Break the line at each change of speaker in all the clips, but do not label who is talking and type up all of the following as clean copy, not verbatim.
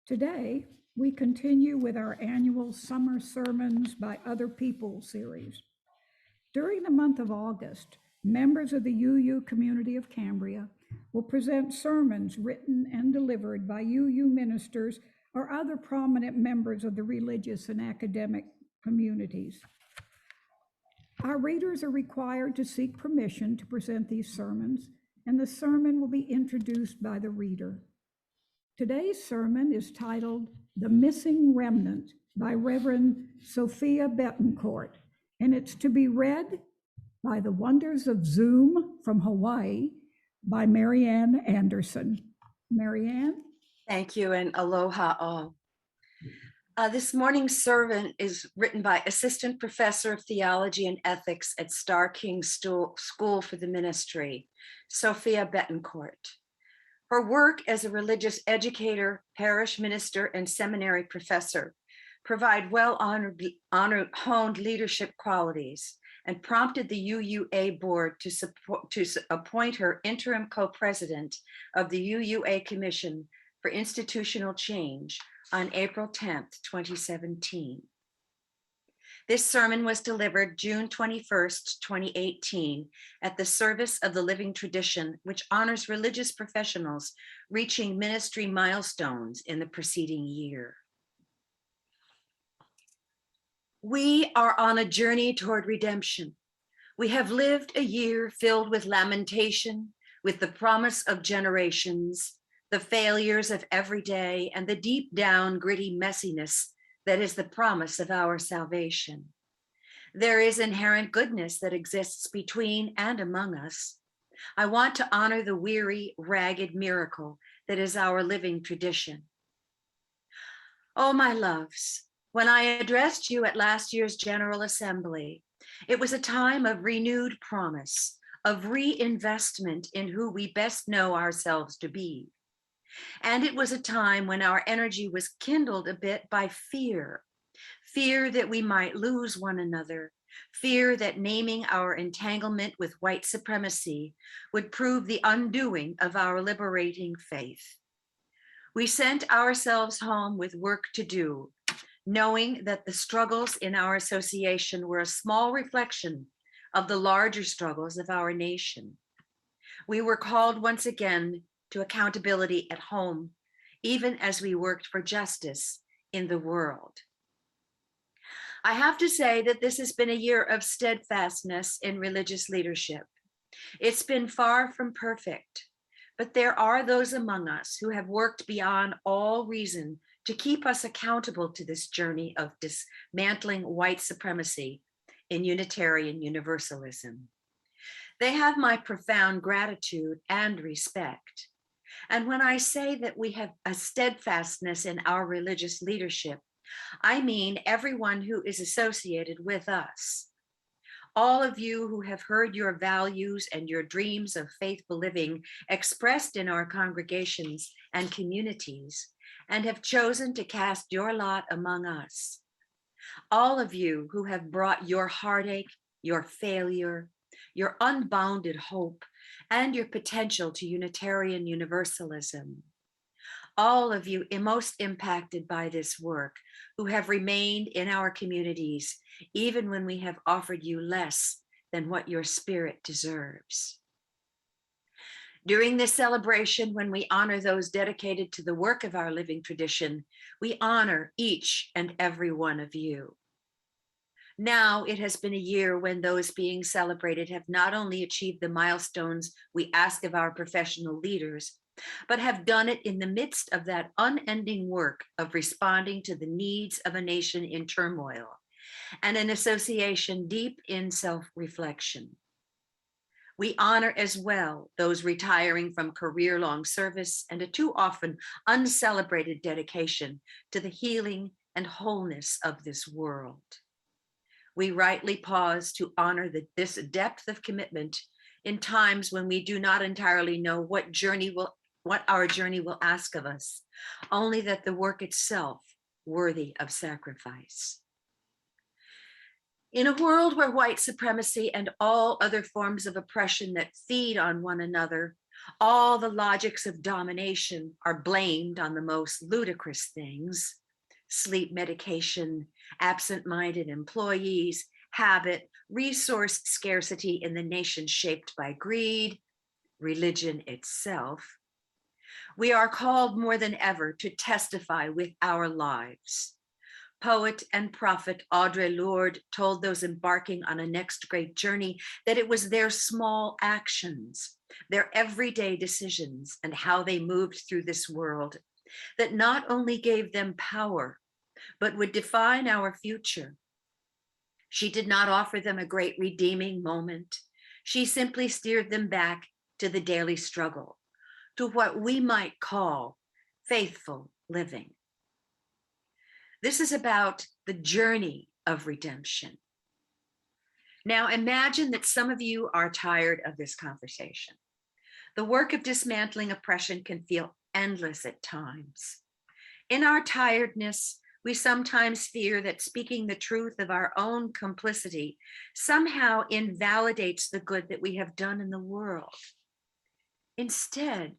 Today, we continue with our annual Summer Sermons by Other People series. During the month of August, members of the UU community of Cambria will present sermons written and delivered by UU ministers or other prominent members of the religious and academic communities. Our readers are required to seek permission to present these sermons, and the sermon will be introduced by the reader. Today's sermon is titled The Missing Remnant by Reverend Sophia Betancourt, and it's to be read by The Wonders of Zoom from Hawaii by Marianne Anderson. Marianne?
Thank you, and aloha all. This morning's sermon is written by Assistant Professor of Theology and Ethics at Starr King School for the Ministry, Sophia Betancourt. Her work as a religious educator, parish minister, and seminary professor provide well-honed leadership qualities and prompted the UUA board to appoint her interim co-president of the UUA Commission for Institutional Change on April 10th, 2017. This sermon was delivered June 21st, 2018, at the Service of the Living Tradition, which honors religious professionals reaching ministry milestones in the preceding year. We are on a journey toward redemption. We have lived a year filled with lamentation, with the promise of generations, the failures of every day, and the deep down gritty messiness that is the promise of our salvation. There is inherent goodness that exists between and among us. I want to honor the weary, ragged miracle that is our living tradition. Oh, my loves, when I addressed you at last year's General Assembly, it was a time of renewed promise, of reinvestment in who we best know ourselves to be. And it was a time when our energy was kindled a bit by fear that we might lose one another, fear that naming our entanglement with white supremacy would prove the undoing of our liberating faith. We sent ourselves home with work to do, knowing that the struggles in our association were a small reflection of the larger struggles of our nation. We were called once again to accountability at home, even as we worked for justice in the world. I have to say that this has been a year of steadfastness in religious leadership. It's been far from perfect, but there are those among us who have worked beyond all reason to keep us accountable to this journey of dismantling white supremacy in Unitarian Universalism. They have my profound gratitude and respect. And when I say that we have a steadfastness in our religious leadership, I mean everyone who is associated with us. All of you who have heard your values and your dreams of faithful living expressed in our congregations and communities, and have chosen to cast your lot among us. All of you who have brought your heartache, your failure, your unbounded hope, and your potential to Unitarian Universalism. All of you most impacted by this work, who have remained in our communities, even when we have offered you less than what your spirit deserves. During this celebration, when we honor those dedicated to the work of our living tradition, we honor each and every one of you. Now it has been a year when those being celebrated have not only achieved the milestones we ask of our professional leaders, but have done it in the midst of that unending work of responding to the needs of a nation in turmoil and an association deep in self-reflection. We honor as well those retiring from career-long service and a too often uncelebrated dedication to the healing and wholeness of this world. We rightly pause to honor this depth of commitment in times when we do not entirely know what our journey will ask of us, only that the work itself worthy of sacrifice. In a world where white supremacy and all other forms of oppression that feed on one another All the logics of domination are blamed on the most ludicrous things: sleep medication, absent-minded employees, habit, resource scarcity in the nation shaped by greed, religion itself. We are called more than ever to testify with our lives. Poet and prophet Audre Lorde told those embarking on a next great journey that it was their small actions, their everyday decisions, and how they moved through this world that not only gave them power, but would define our future. She did not offer them a great redeeming moment. She simply steered them back to the daily struggle, to what we might call faithful living. This is about the journey of redemption. Now imagine that some of you are tired of this conversation. The work of dismantling oppression can feel endless at times. In our tiredness, we sometimes fear that speaking the truth of our own complicity somehow invalidates the good that we have done in the world. Instead,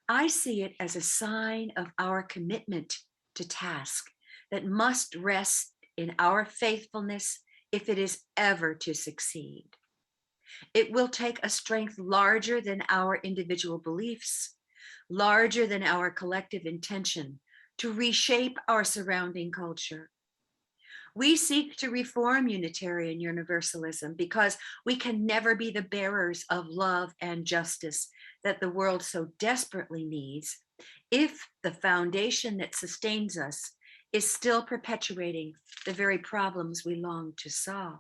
I see it as a sign of our commitment to task that must rest in our faithfulness if it is ever to succeed. It will take a strength larger than our individual beliefs, larger than our collective intention to reshape our surrounding culture. We seek to reform Unitarian Universalism because we can never be the bearers of love and justice that the world so desperately needs if the foundation that sustains us is still perpetuating the very problems we long to solve.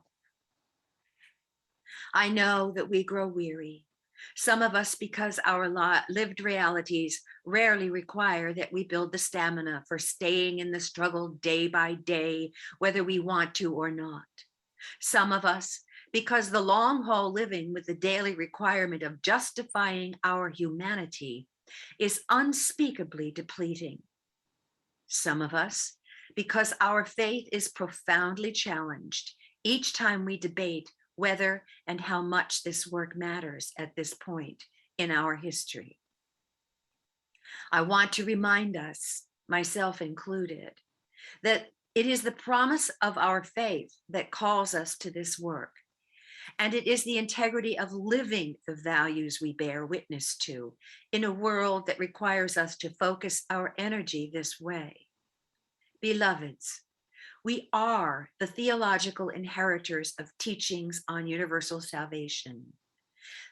I know that we grow weary, some of us because our lived realities rarely require that we build the stamina for staying in the struggle day by day, whether we want to or not. Some of us because the long haul living with the daily requirement of justifying our humanity is unspeakably depleting. Some of us because our faith is profoundly challenged each time we debate whether and how much this work matters at this point in our history. I want to remind us, myself included, that it is the promise of our faith that calls us to this work, and it is the integrity of living the values we bear witness to in a world that requires us to focus our energy this way. Beloveds, we are the theological inheritors of teachings on universal salvation.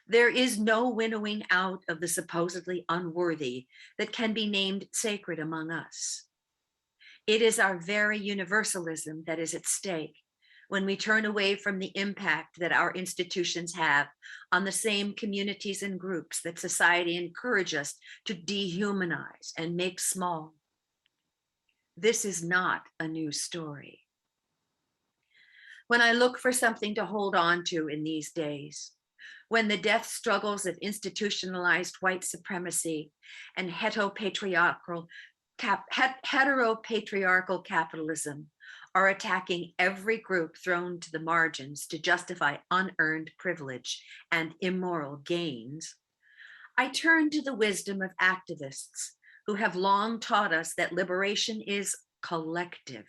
There is no winnowing out of the supposedly unworthy that can be named sacred among us. It is our very universalism that is at stake when we turn away from the impact that our institutions have on the same communities and groups that society encourages us to dehumanize and make small. This is not a new story. When I look for something to hold on to in these days, when the death struggles of institutionalized white supremacy and heteropatriarchal capitalism are attacking every group thrown to the margins to justify unearned privilege and immoral gains, I turn to the wisdom of activists who have long taught us that liberation is collective.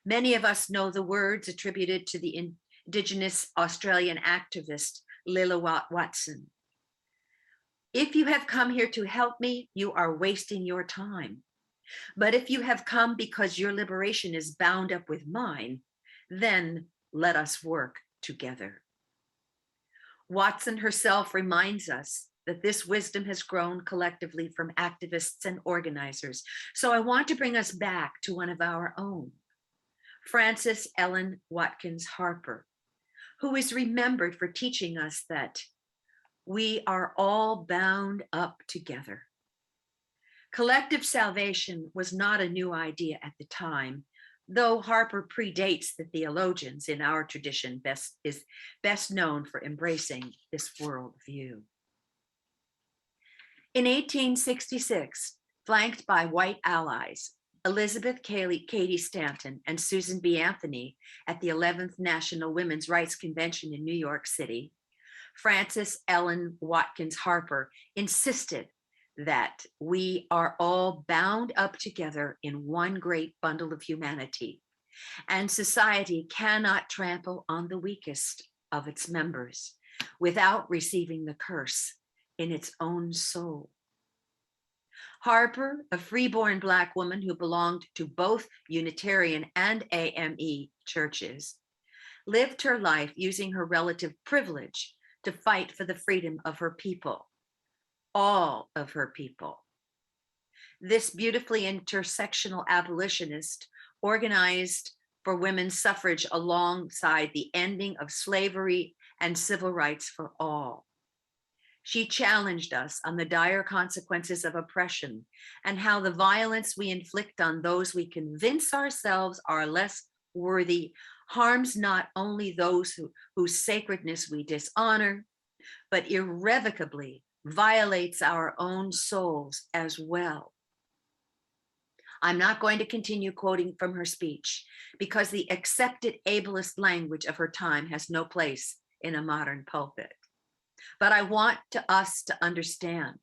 Many of us know the words attributed to the Indigenous Australian activist Lilla Watson. If you have come here to help me, you are wasting your time. But if you have come because your liberation is bound up with mine, then let us work together. Watson herself reminds us that this wisdom has grown collectively from activists and organizers. So I want to bring us back to one of our own, Frances Ellen Watkins Harper, who is remembered for teaching us that we are all bound up together. Collective salvation was not a new idea at the time, though Harper predates the theologians in our tradition is best known for embracing this worldview. In 1866, flanked by white allies, Elizabeth Cady Stanton and Susan B. Anthony at the 11th National Women's Rights Convention in New York City, Frances Ellen Watkins Harper insisted that we are all bound up together in one great bundle of humanity, and society cannot trample on the weakest of its members without receiving the curse in its own soul. Harper, a freeborn Black woman who belonged to both Unitarian and AME churches, lived her life using her relative privilege to fight for the freedom of her people, all of her people. This beautifully intersectional abolitionist organized for women's suffrage alongside the ending of slavery and civil rights for all. She challenged us on the dire consequences of oppression and how the violence we inflict on those we convince ourselves are less worthy harms not only those whose sacredness we dishonor, but irrevocably violates our own souls as well. I'm not going to continue quoting from her speech because the accepted ableist language of her time has no place in a modern pulpit. But I want us to understand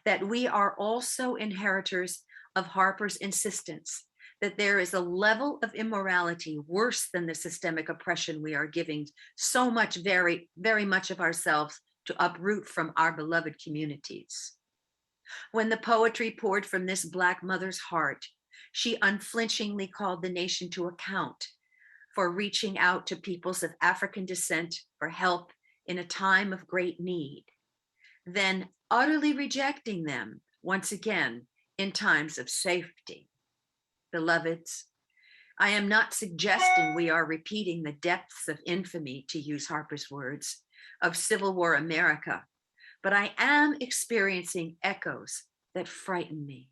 that we are also inheritors of Harper's insistence that there is a level of immorality worse than the systemic oppression we are giving so much, very, very much of ourselves to uproot from our beloved communities. When the poetry poured from this Black mother's heart, she unflinchingly called the nation to account for reaching out to peoples of African descent for help in a time of great need, then utterly rejecting them once again in times of safety. Beloveds, I am not suggesting we are repeating the depths of infamy, to use Harper's words, of Civil War America, but I am experiencing echoes that frighten me.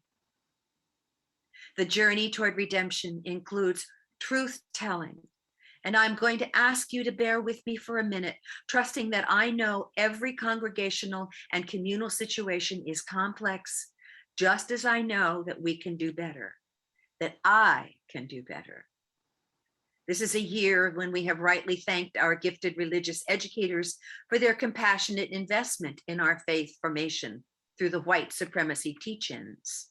The journey toward redemption includes truth-telling, and I'm going to ask you to bear with me for a minute, trusting that I know every congregational and communal situation is complex, just as I know that we can do better, that I can do better. This is a year when we have rightly thanked our gifted religious educators for their compassionate investment in our faith formation through the white supremacy teach-ins.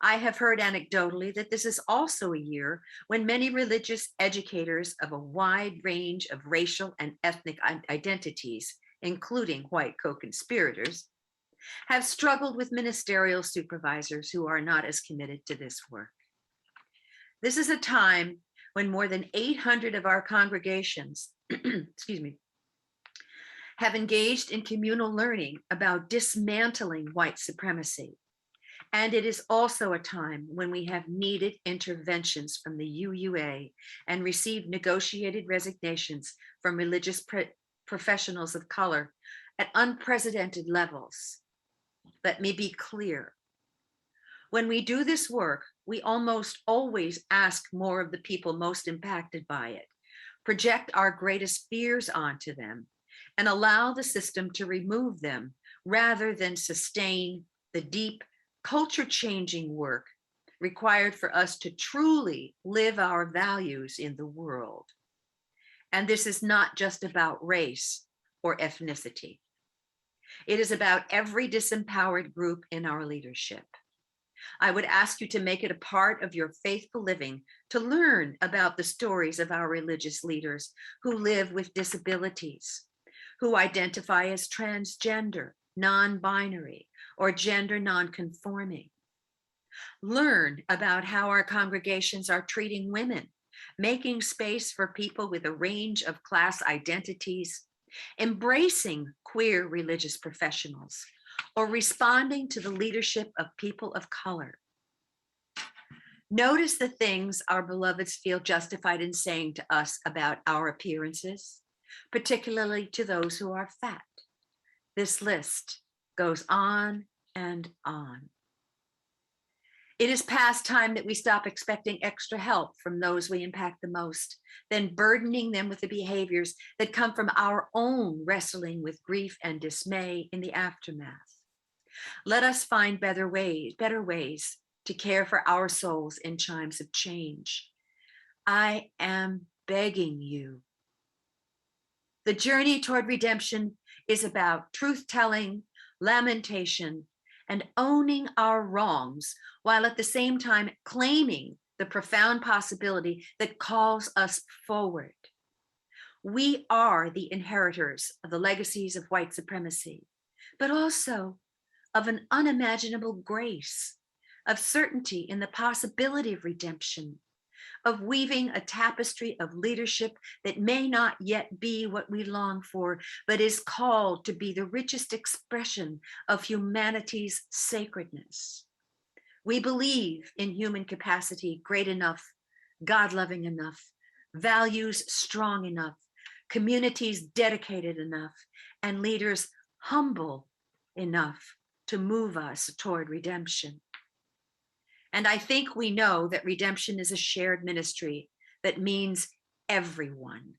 I have heard anecdotally that this is also a year when many religious educators of a wide range of racial and ethnic identities, including white co-conspirators, have struggled with ministerial supervisors who are not as committed to this work. This is a time when more than 800 of our congregations, excuse me, have engaged in communal learning about dismantling white supremacy. And it is also a time when we have needed interventions from the UUA and received negotiated resignations from religious professionals of color at unprecedented levels. Let me be clear. When we do this work, we almost always ask more of the people most impacted by it, project our greatest fears onto them, and allow the system to remove them rather than sustain the deep culture-changing work required for us to truly live our values in the world. And this is not just about race or ethnicity. It is about every disempowered group in our leadership. I would ask you to make it a part of your faithful living to learn about the stories of our religious leaders who live with disabilities, who identify as transgender, non-binary, or gender non-conforming. Learn about how our congregations are treating women, making space for people with a range of class identities, embracing queer religious professionals, or responding to the leadership of people of color. Notice the things our beloveds feel justified in saying to us about our appearances, particularly to those who are fat. This list goes on and on. It is past time that we stop expecting extra help from those we impact the most, then burdening them with the behaviors that come from our own wrestling with grief and dismay in the aftermath. Let us find better ways to care for our souls in times of change. I am begging you. The journey toward redemption is about truth-telling, lamentation, and owning our wrongs, while at the same time claiming the profound possibility that calls us forward. We are the inheritors of the legacies of white supremacy, but also of an unimaginable grace, of certainty in the possibility of redemption, of weaving a tapestry of leadership that may not yet be what we long for, but is called to be the richest expression of humanity's sacredness. We believe in human capacity great enough, God-loving enough, values strong enough, communities dedicated enough, and leaders humble enough to move us toward redemption. And I think we know that redemption is a shared ministry that means everyone,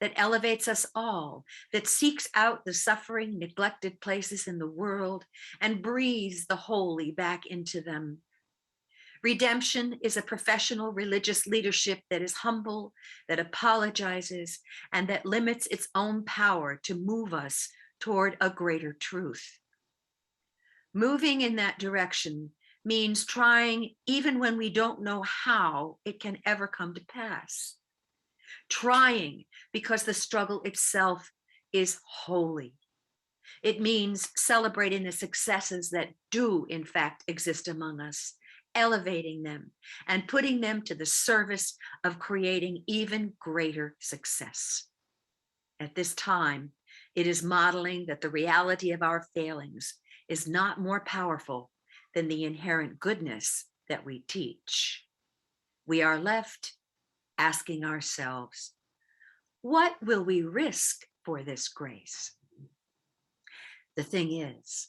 that elevates us all, that seeks out the suffering, neglected places in the world and breathes the holy back into them. Redemption is a professional religious leadership that is humble, that apologizes, and that limits its own power to move us toward a greater truth. Moving in that direction means trying even when we don't know how it can ever come to pass. Trying because the struggle itself is holy. It means celebrating the successes that do in fact exist among us, elevating them and putting them to the service of creating even greater success. At this time, it is modeling that the reality of our failings is not more powerful than the inherent goodness that we teach. We are left asking ourselves, what will we risk for this grace? The thing is,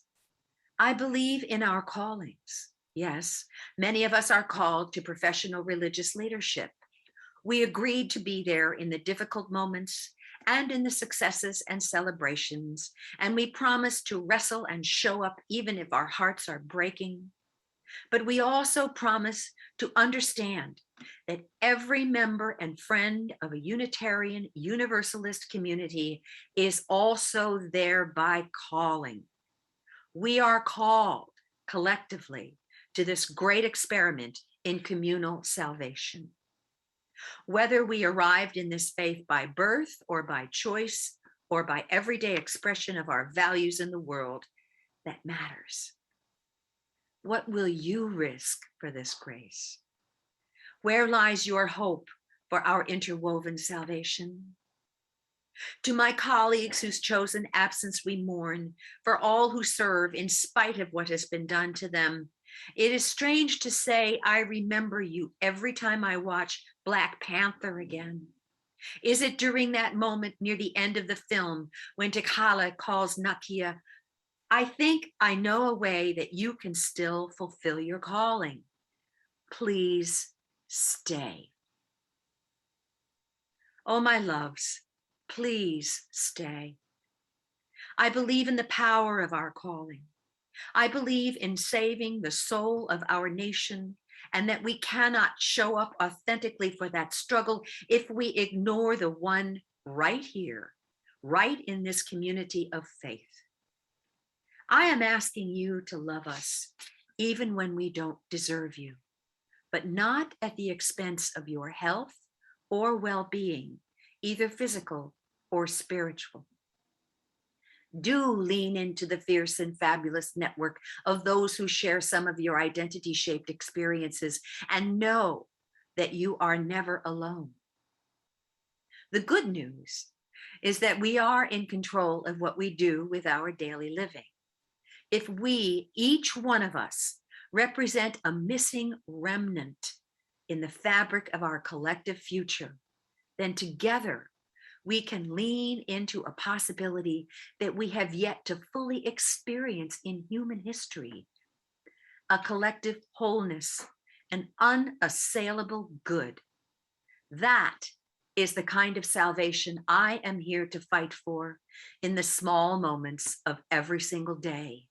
I believe in our callings. Yes, many of us are called to professional religious leadership. We agreed to be there in the difficult moments and in the successes and celebrations, and we promise to wrestle and show up even if our hearts are breaking. But we also promise to understand that every member and friend of a Unitarian Universalist community is also there by calling. We are called collectively to this great experiment in communal salvation. Whether we arrived in this faith by birth or by choice or by everyday expression of our values in the world, that matters. What will you risk for this grace? Where lies your hope for our interwoven salvation? To my colleagues whose chosen absence we mourn, for all who serve in spite of what has been done to them, it is strange to say I remember you every time I watch Black Panther again. Is it during that moment near the end of the film when T'Challa calls Nakia, I think I know a way that you can still fulfill your calling. Please stay. Oh, my loves, please stay. I believe in the power of our calling. I believe in saving the soul of our nation and that we cannot show up authentically for that struggle if we ignore the one right here, right in this community of faith. I am asking you to love us even when we don't deserve you, but not at the expense of your health or well-being, either physical or spiritual. Do lean into the fierce and fabulous network of those who share some of your identity-shaped experiences and know that you are never alone. The good news is that we are in control of what we do with our daily living. If we, each one of us, represent a missing remnant in the fabric of our collective future, then together we can lean into a possibility that we have yet to fully experience in human history, a collective wholeness, an unassailable good. That is the kind of salvation I am here to fight for in the small moments of every single day.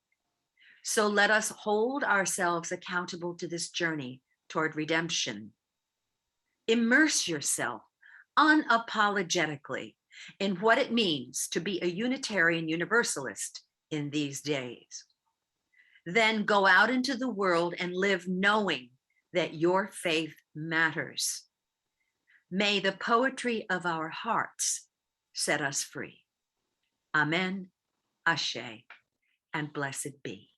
So let us hold ourselves accountable to this journey toward redemption. Immerse yourself unapologetically in what it means to be a Unitarian Universalist in these days. Then go out into the world and live knowing that your faith matters. May the poetry of our hearts set us free. Amen, Ashe, and blessed be.